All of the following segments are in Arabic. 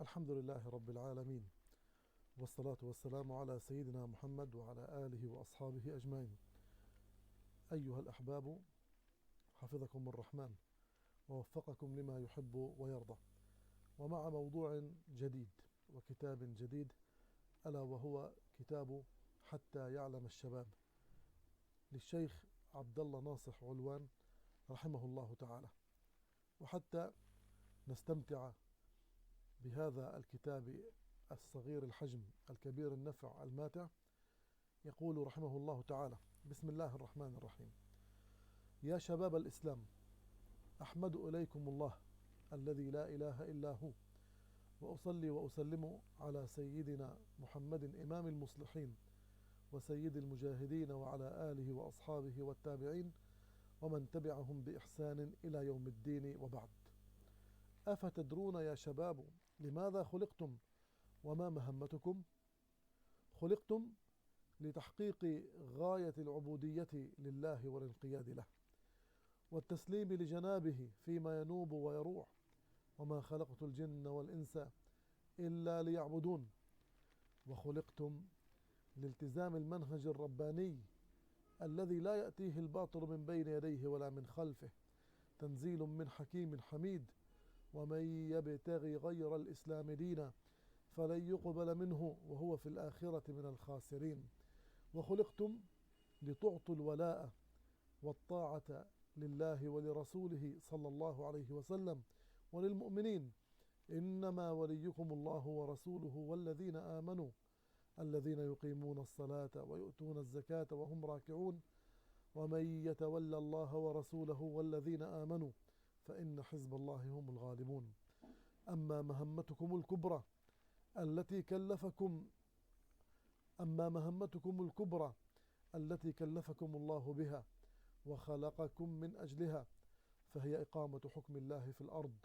الحمد لله رب العالمين، والصلاة والسلام على سيدنا محمد وعلى آله وأصحابه أجمعين. أيها الأحباب، حفظكم الرحمن ووفقكم لما يحب ويرضى، ومع موضوع جديد وكتاب جديد، ألا وهو كتاب حتى يعلم الشباب للشيخ عبد الله ناصح علوان رحمه الله تعالى. وحتى نستمتع بهذا الكتاب الصغير الحجم الكبير النفع الماتع، يقول رحمه الله تعالى: بسم الله الرحمن الرحيم. يا شباب الإسلام، أحمد إليكم الله الذي لا إله إلا هو، وأصلي وأسلم على سيدنا محمد إمام المصلحين وسيد المجاهدين، وعلى آله وأصحابه والتابعين ومن تبعهم بإحسان إلى يوم الدين، وبعد. أفتدرون يا شباب لماذا خلقتم وما مهمتكم؟ خلقتم لتحقيق غاية العبودية لله والانقياد له والتسليم لجنابه فيما ينوب ويروع، وما خلقت الجن والإنس إلا ليعبدون. وخلقتم لالتزام المنهج الرباني الذي لا يأتيه الباطل من بين يديه ولا من خلفه، تنزيل من حكيم حميد. ومن يبتغي غير الإسلام دينا فلن يقبل منه وهو في الآخرة من الخاسرين. وخلقتم لتعطوا الولاء والطاعة لله ولرسوله صلى الله عليه وسلم وللمؤمنين. إنما وليكم الله ورسوله والذين آمنوا الذين يقيمون الصلاة ويؤتون الزكاة وهم راكعون. ومن يتولى الله ورسوله والذين آمنوا فإن حزب الله هم الغالبون. أما مهمتكم الكبرى التي كلفكم الله بها وخلقكم من أجلها، فهي إقامة حكم الله في الأرض،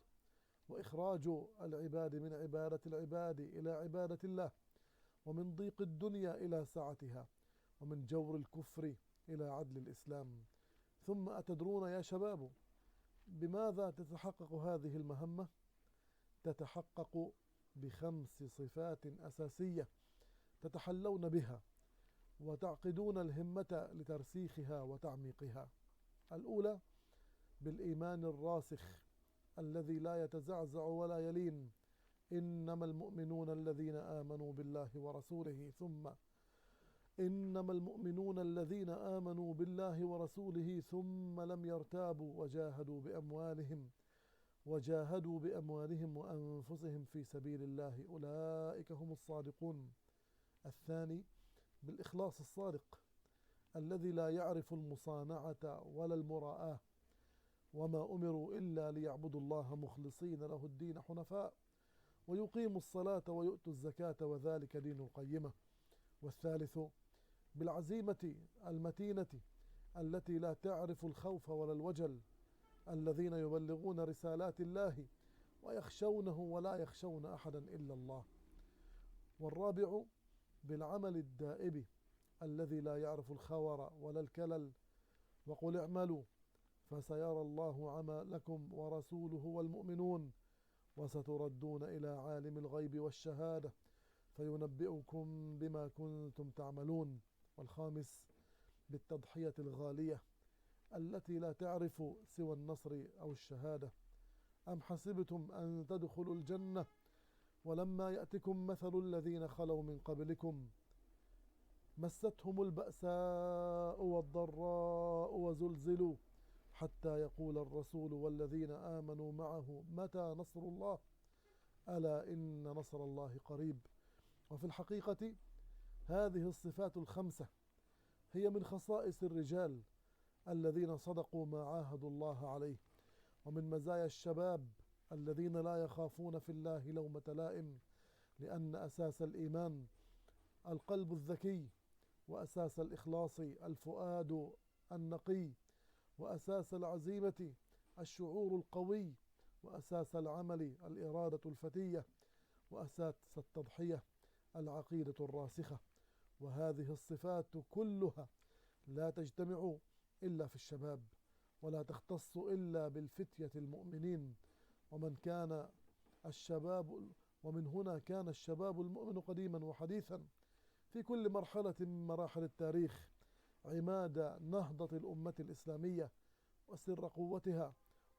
وإخراج العباد من عبادة العباد إلى عبادة الله، ومن ضيق الدنيا إلى سعتها، ومن جور الكفر إلى عدل الإسلام. ثم أتدرون يا شباب بماذا تتحقق هذه المهمة؟ تتحقق ب5 صفات أساسية تتحلون بها وتعقدون الهمة لترسيخها وتعميقها. الأولى بالإيمان الراسخ الذي لا يتزعزع ولا يلين: إنما المؤمنون الذين آمنوا بالله ورسوله. ثم إنما المؤمنون الذين آمنوا بالله ورسوله ثم لم يرتابوا وجاهدوا بأموالهم وأنفسهم في سبيل الله، أولئك هم الصادقون. الثاني بالإخلاص الصادق الذي لا يعرف المصانعة ولا المراءة، وما أمروا إلا ليعبدوا الله مخلصين له الدين حنفاء ويقيموا الصلاة ويؤتوا الزكاة وذلك دين القيمة. والثالث بالعزيمة المتينة التي لا تعرف الخوف ولا الوجل، الذين يبلغون رسالات الله ويخشونه ولا يخشون أحدا إلا الله. والرابع بالعمل الدائب الذي لا يعرف الخور ولا الكلل: وقل اعملوا فسيرى الله عملكم ورسوله والمؤمنون وستردون إلى عالم الغيب والشهادة فينبئكم بما كنتم تعملون. والخامس بالتضحية الغالية التي لا تعرف سوى النصر أو الشهادة: أم حسبتم أن تدخلوا الجنة ولما يأتكم مثل الذين خلوا من قبلكم مستهم البأساء والضراء وزلزلوا حتى يقول الرسول والذين آمنوا معه متى نصر الله ألا إن نصر الله قريب. وفي الحقيقة هذه الصفات ال5 هي من خصائص الرجال الذين صدقوا ما عاهدوا الله عليه، ومن مزايا الشباب الذين لا يخافون في الله لومة لائم، لأن أساس الإيمان القلب الذكي، وأساس الإخلاص الفؤاد النقي، وأساس العزيمة الشعور القوي، وأساس العمل الإرادة الفتية، وأساس التضحية العقيدة الراسخة. وهذه الصفات كلها لا تجتمع إلا في الشباب، ولا تختص إلا بالفتية المؤمنين. ومن كان الشباب ومن هنا كان الشباب المؤمن قديما وحديثا في كل مرحلة من مراحل التاريخ عماد نهضة الأمة الإسلامية وسر قوتها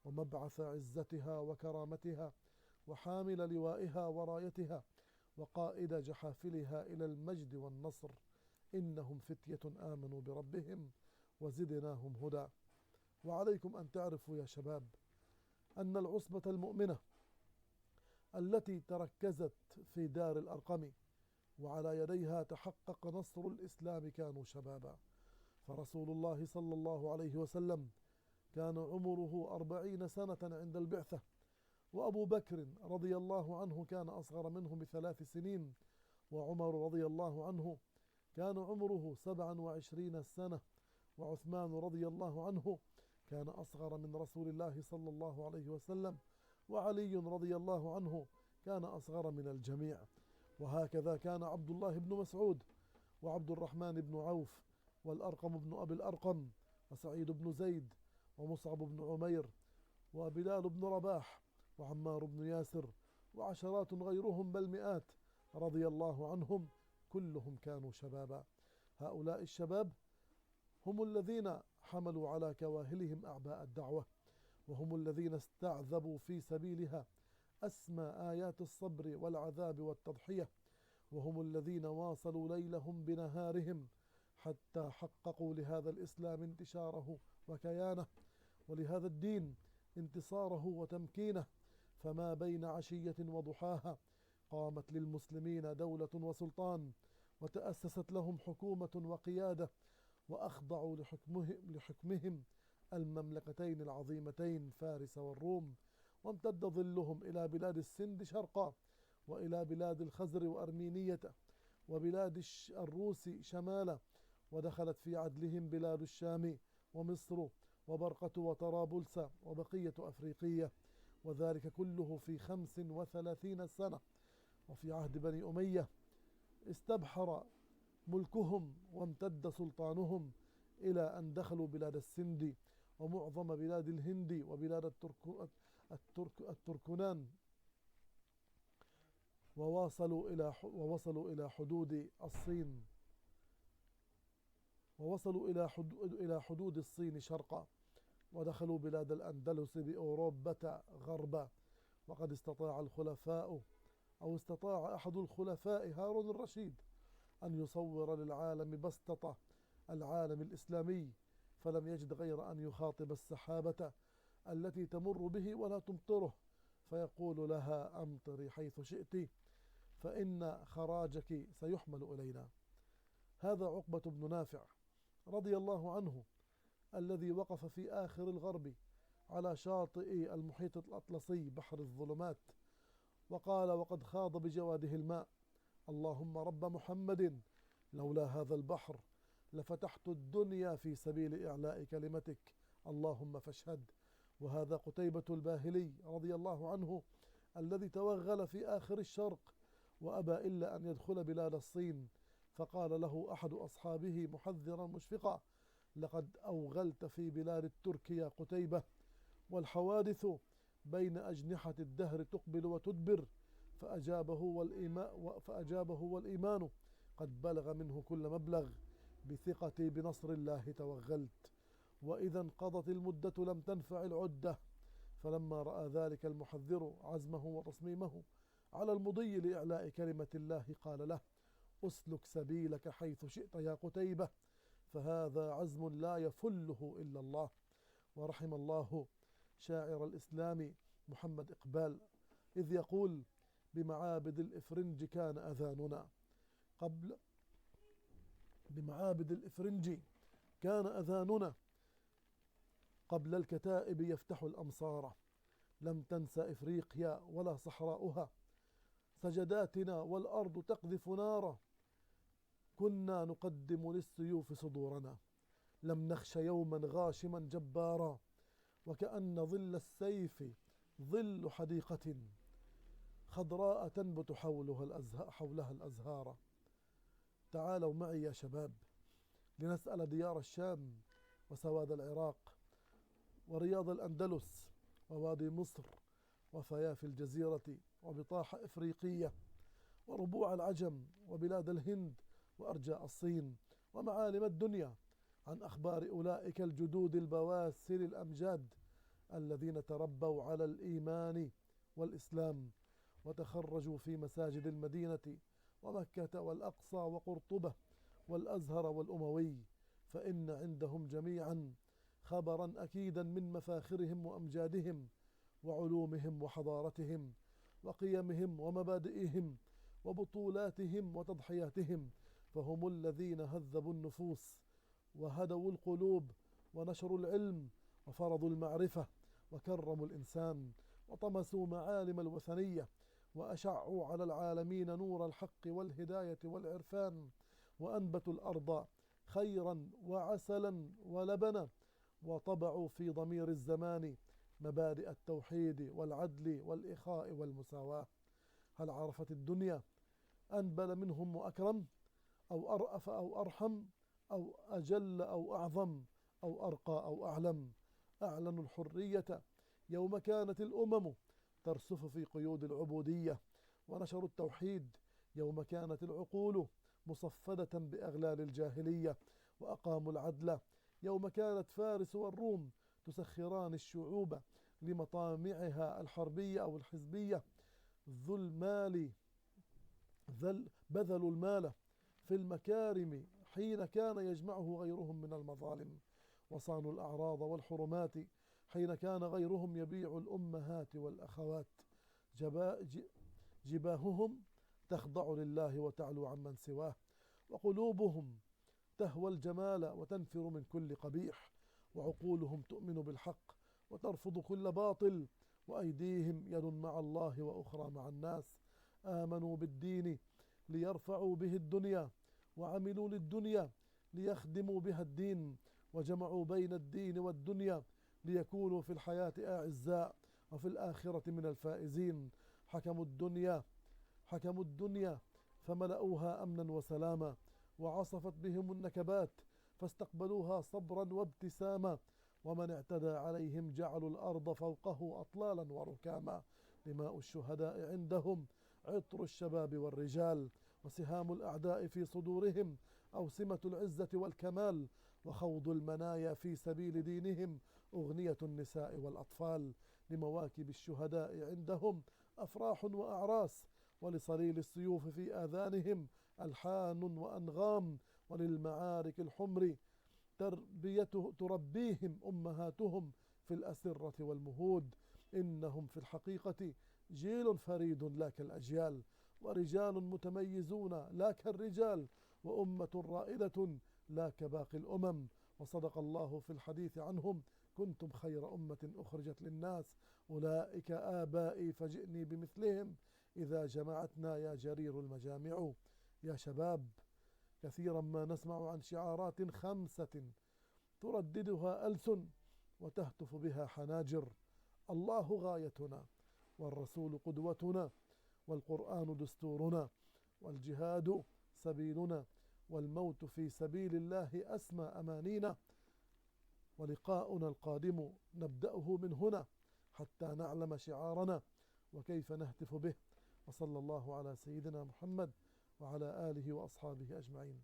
ومبعث عزتها وكرامتها وحامل لوائها ورايتها وقائد جحافلها إلى المجد والنصر. إنهم فتية آمنوا بربهم وزدناهم هدى. وعليكم أن تعرفوا يا شباب أن العصبة المؤمنة التي تركزت في دار الأرقم وعلى يديها تحقق نصر الإسلام كانوا شبابا. فرسول الله صلى الله عليه وسلم كان عمره 40 سنة عند البعثة، وأبو بكر رضي الله عنه كان أصغر منه ب3 سنين، وعمر رضي الله عنه كان عمره 27 سنة، وعثمان رضي الله عنه كان أصغر من رسول الله صلى الله عليه وسلم، وعلي رضي الله عنه كان أصغر من الجميع. وهكذا كان عبد الله بن مسعود وعبد الرحمن بن عوف والأرقم بن أبي الأرقم وسعيد بن زيد ومصعب بن عمير وبلال بن رباح وعمار بن ياسر وعشرات غيرهم بل مئات رضي الله عنهم، كلهم كانوا شبابا. هؤلاء الشباب هم الذين حملوا على كواهلهم أعباء الدعوة، وهم الذين استعذبوا في سبيلها أسمى آيات الصبر والعذاب والتضحية، وهم الذين واصلوا ليلهم بنهارهم حتى حققوا لهذا الإسلام انتشاره وكيانه، ولهذا الدين انتصاره وتمكينه. فما بين عشية وضحاها قامت للمسلمين دولة وسلطان، وتأسست لهم حكومة وقيادة، وأخضعوا لحكمهم المملكتين العظيمتين فارس والروم، وامتد ظلهم إلى بلاد السند شرقا، وإلى بلاد الخزر وأرمينية، وبلاد الروس شمالا، ودخلت في عدلهم بلاد الشام ومصر وبرقة وطرابلس وبقية أفريقية، وذلك كله في 35 سنة. وفي عهد بني أمية استبحر ملكهم وامتد سلطانهم إلى أن دخلوا بلاد السند ومعظم بلاد الهند وبلاد التركنان، ووصلوا إلى حدود الصين، إلى حدود الصين شرقا، ودخلوا بلاد الأندلس بأوروبا غربا. وقد استطاع أحد الخلفاء هارون الرشيد أن يصور للعالم بسطة العالم الإسلامي، فلم يجد غير أن يخاطب السحابة التي تمر به ولا تمطره، فيقول لها أمطري حيث شئت فإن خراجك سيحمل إلينا. هذا عقبة بن نافع رضي الله عنه الذي وقف في آخر الغرب على شاطئ المحيط الأطلسي بحر الظلمات، وقال وقد خاض بجواده الماء: اللهم رب محمد لولا هذا البحر لفتحت الدنيا في سبيل إعلاء كلمتك، اللهم فاشهد. وهذا قتيبة الباهلي رضي الله عنه الذي توغل في آخر الشرق وأبى إلا أن يدخل بلاد الصين، فقال له أحد أصحابه محذرا مشفقا: لقد أوغلت في بلاد الترك يا قتيبة، والحوادث بين أجنحة الدهر تقبل وتدبر. فأجابه والإيمان قد بلغ منه كل مبلغ، بثقتي بنصر الله توغلت، وإذا انقضت المدة لم تنفع العدة. فلما رأى ذلك المحذر عزمه وتصميمه على المضي لإعلاء كلمة الله قال له: أسلك سبيلك حيث شئت يا قتيبة، فهذا عزم لا يفله إلا الله. ورحم الله شاعر الإسلام محمد إقبال إذ يقول: بمعابد الإفرنج كان أذاننا قبل الكتائب يفتح الأمصار، لم تنس إفريقيا ولا صحراؤها سجداتنا والأرض تقذف نارا، كنا نقدم للسيوف صدورنا، لم نخش يوما غاشما جبارا، وكأن ظل السيف ظل حديقة خضراء تنبت حولها الأزهار. تعالوا معي يا شباب لنسأل ديار الشام وسواد العراق ورياض الأندلس ووادي مصر وفيافي الجزيرة وبطاحة إفريقية وربوع العجم وبلاد الهند وأرجاء الصين ومعالم الدنيا عن أخبار أولئك الجدود البواسل الأمجاد الذين تربوا على الإيمان والإسلام وتخرجوا في مساجد المدينة ومكة والأقصى وقرطبة والأزهر والأموي، فإن عندهم جميعا خبرا أكيدا من مفاخرهم وأمجادهم وعلومهم وحضارتهم وقيمهم ومبادئهم وبطولاتهم وتضحياتهم، فهم الذين هذبوا النفوس وهدوا القلوب ونشروا العلم وفرضوا المعرفة وكرموا الإنسان وطمسوا معالم الوثنية وأشعوا على العالمين نور الحق والهداية والعرفان، وأنبتوا الأرض خيرا وعسلا ولبنا، وطبعوا في ضمير الزمان مبادئ التوحيد والعدل والإخاء والمساواة. هل عرفت الدنيا أنبل منهم وأكرم أو أرأف أو أرحم أو أجل أو أعظم أو أرقى أو أعلم؟ أعلنوا الحرية يوم كانت الأمم ترسف في قيود العبودية، ونشروا التوحيد يوم كانت العقول مصفدة بأغلال الجاهلية، وأقاموا العدل يوم كانت فارس والروم تسخران الشعوب لمطامعها الحربية أو الحزبية. بذلوا المال في المكارم حين كان يجمعه غيرهم من المظالم، وصانوا الأعراض والحرمات حين كان غيرهم يبيع الأمهات والأخوات. جباههم تخضع لله وتعلو عمن سواه، وقلوبهم تهوى الجمال وتنفر من كل قبيح، وعقولهم تؤمن بالحق وترفض كل باطل، وأيديهم يد مع الله وأخرى مع الناس. آمنوا بالدين ليرفعوا به الدنيا، وعملوا للدنيا ليخدموا بها الدين، وجمعوا بين الدين والدنيا ليكونوا في الحياة أعزاء وفي الآخرة من الفائزين. حكموا الدنيا فملأوها أمنا وسلاما، وعصفت بهم النكبات فاستقبلوها صبرا وابتساما، ومن اعتدى عليهم جعلوا الأرض فوقه أطلالا وركاما. دماء الشهداء عندهم عطر الشباب والرجال، وسهام الأعداء في صدورهم أوسمة العزة والكمال، وخوض المنايا في سبيل دينهم أغنية النساء والأطفال. لمواكب الشهداء عندهم أفراح وأعراس، ولصليل السيوف في آذانهم ألحان وأنغام، وللمعارك الحمر تربيهم أمهاتهم في الأسرة والمهود. إنهم في الحقيقة جيل فريد لا كالأجيال، ورجال متميزون لا كالرجال، وأمة رائدة لا كباقي الأمم. وصدق الله في الحديث عنهم: كنتم خير أمة أخرجت للناس، أولئك آبائي فجئني بمثلهم، إذا جمعتنا يا جرير المجامع. يا شباب، كثيرا ما نسمع عن شعارات 5 ترددها ألسن وتهتف بها حناجر: الله غايتنا، والرسول قدوتنا، والقرآن دستورنا، والجهاد سبيلنا، والموت في سبيل الله أسمى أمانينا، ولقاؤنا القادم نبدأه من هنا حتى نعلم شعارنا وكيف نهتف به. وصلى الله على سيدنا محمد وعلى آله وأصحابه أجمعين.